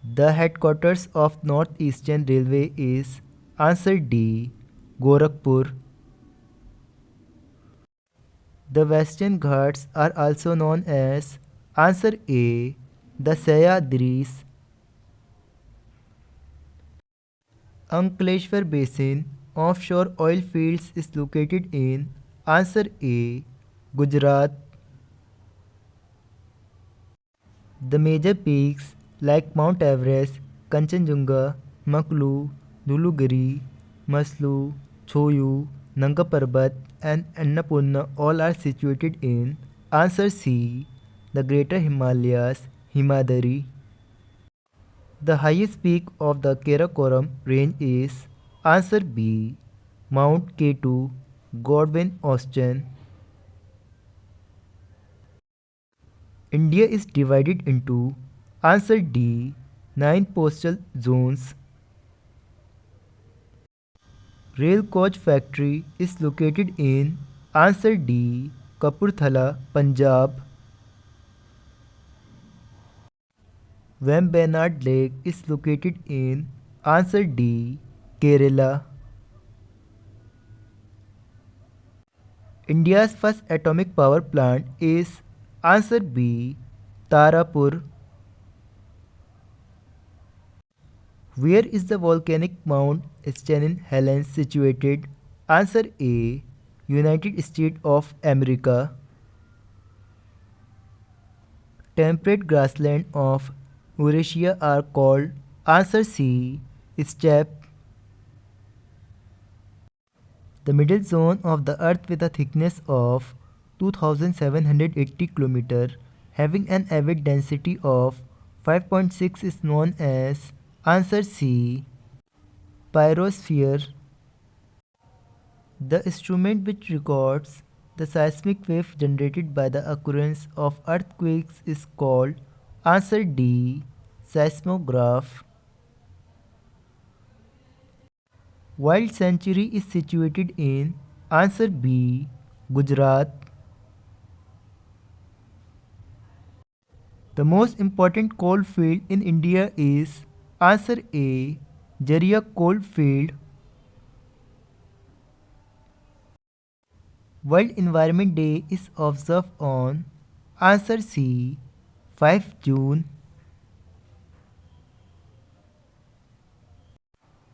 The headquarters of Northeastern Railway is answer D. Gorakhpur. The Western Ghats are also known as answer A. The Sahyadris. Ankleshwar Basin offshore oil fields is located in answer A. Gujarat. The major peaks like Mount Everest, Kanchenjunga, Maklu, Dhulugiri, Maslu, Choyu, Nanga Parbat and Annapurna all are situated in answer C. The Greater Himalayas, Himadari. The highest peak of the Karakoram range is answer B. Mount K2, Godwin Austen. India is divided into answer D. 9 postal zones. Rail coach factory is located in answer D. Kapurthala, Punjab. Vembanad Lake is located in answer D. Kerala. India's first atomic power plant is answer B. Tarapur. Where is the volcanic Mount St. Helens situated? Answer A. United States of America. Temperate grassland of Eurasia are called answer C. Steppe. The middle zone of the earth with a thickness of 2780 km having an average density of 5.6 is known as answer C. Pyrosphere. The instrument which records the seismic wave generated by the occurrence of earthquakes is called answer D. Seismograph. Wild Sanctuary is situated in answer B. Gujarat. The most important coal field in India is answer A. Jharia coal field. World Environment Day is observed on answer C. 5 June.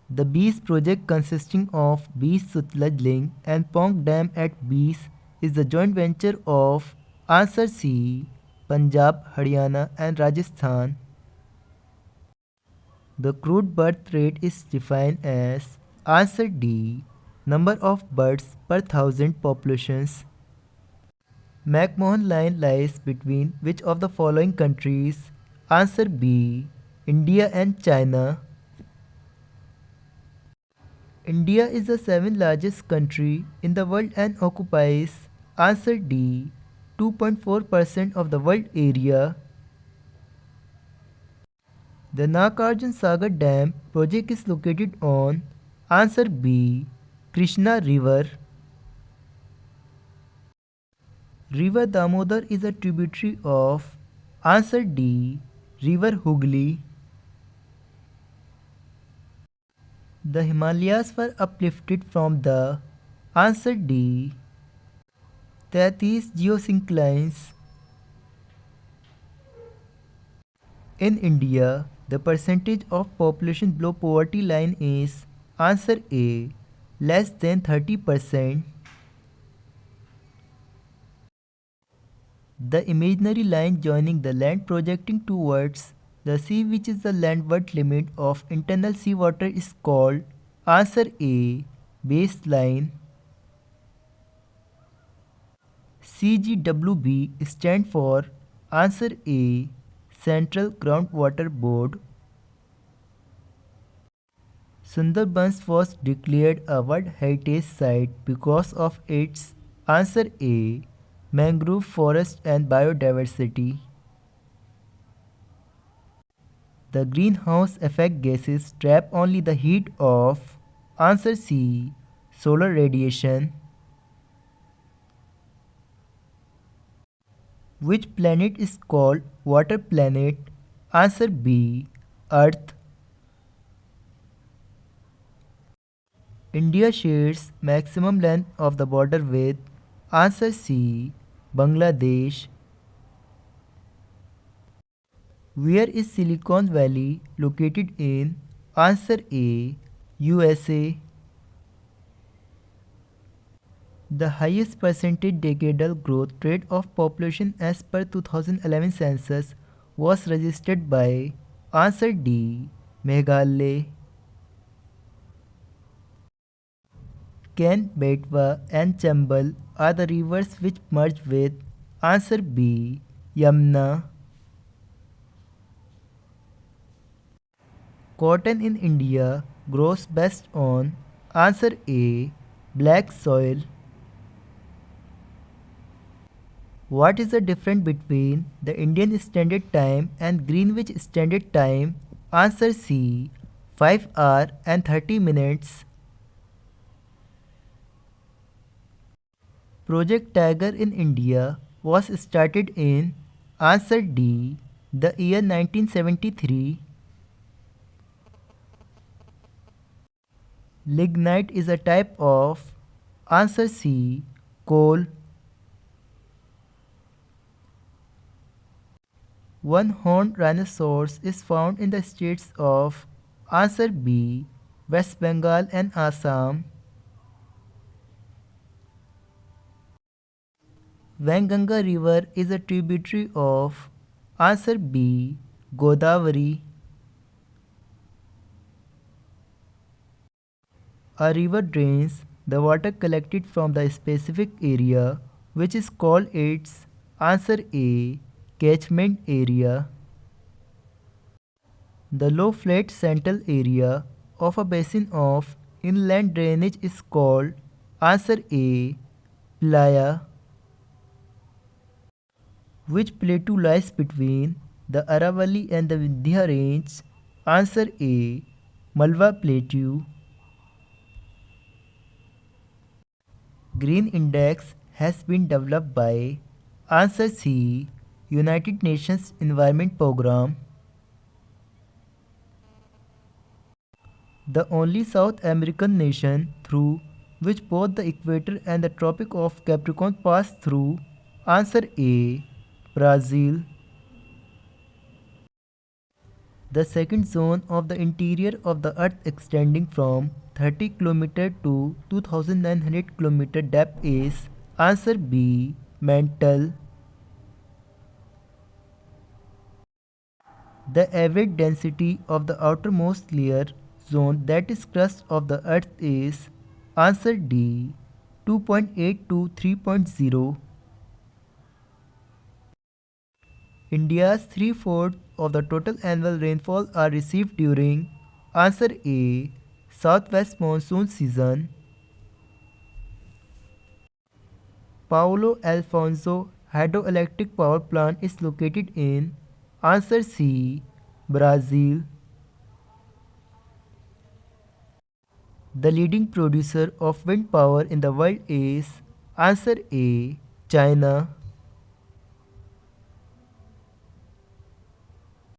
The Beas project consisting of Beas Sutlej link and Ponk Dam at Beas is the joint venture of answer C. Punjab, Haryana and Rajasthan. The crude birth rate is defined as answer D. Number of births per thousand populations. McMahon Line lies between which of the following countries? Answer B. India and China. India is the seventh largest country in the world and occupies answer D. 2.4% of the world area. The Nagarjuna Sagar Dam project is located on answer B. Krishna River. River Damodar is a tributary of answer D. River Hooghly. The Himalayas were uplifted from the answer D. Tethys geosynclines. In India, the percentage of population below poverty line is answer A. Less than 30%. The imaginary line joining the land projecting towards the sea, which is the landward limit of internal seawater, is called answer A. Baseline. CGWB stand for answer A. Central Groundwater Board. Sundarbans was declared a World Heritage Site because of its answer A. Mangrove forest and biodiversity. The greenhouse effect gases trap only the heat of answer C. Solar radiation. Which planet is called water planet? Answer B. Earth? India shares maximum length of the border with. Answer C. Bangladesh. Where is Silicon Valley located in? Answer A. USA. The highest percentage decadal growth rate of population as per 2011 census was registered by. Answer D. Meghalaya. Ken, Betwa and Chambal are the rivers which merge with. Answer B. Yamuna. Cotton in India grows best on. Answer A. Black soil. What is the difference between the Indian Standard Time and Greenwich Standard Time? Answer C. 5 hours and 30 minutes. Project Tiger in India was started in. Answer D. The year 1973. Lignite is a type of. Answer C. Coal. One-horned rhinoceros is found in the states of. Answer B. West Bengal and Assam. Vanganga River is a tributary of. Answer B. Godavari. A river drains the water collected from the specific area which is called its. Answer A. Catchment area. The low flat central area of a basin of inland drainage is called. Answer A. Playa. Which plateau lies between the Aravalli and the Vindhya range? Answer A. Malwa Plateau. Green Index has been developed by. Answer C. United Nations Environment Programme. The only South American nation through which both the equator and the Tropic of Capricorn pass through. Answer A. Brazil. The second zone of the interior of the Earth extending from 30 km to 2900 km depth is. Answer B. Mantle. The average density of the outermost layer zone that is crust of the Earth is. Answer D. 2.8 to 3.0. India's 3/4 of the total annual rainfall are received during. Answer A. Southwest monsoon season. Paulo Alfonso hydroelectric power plant is located in. Answer C. Brazil. The leading producer of wind power in the world is. Answer A. China.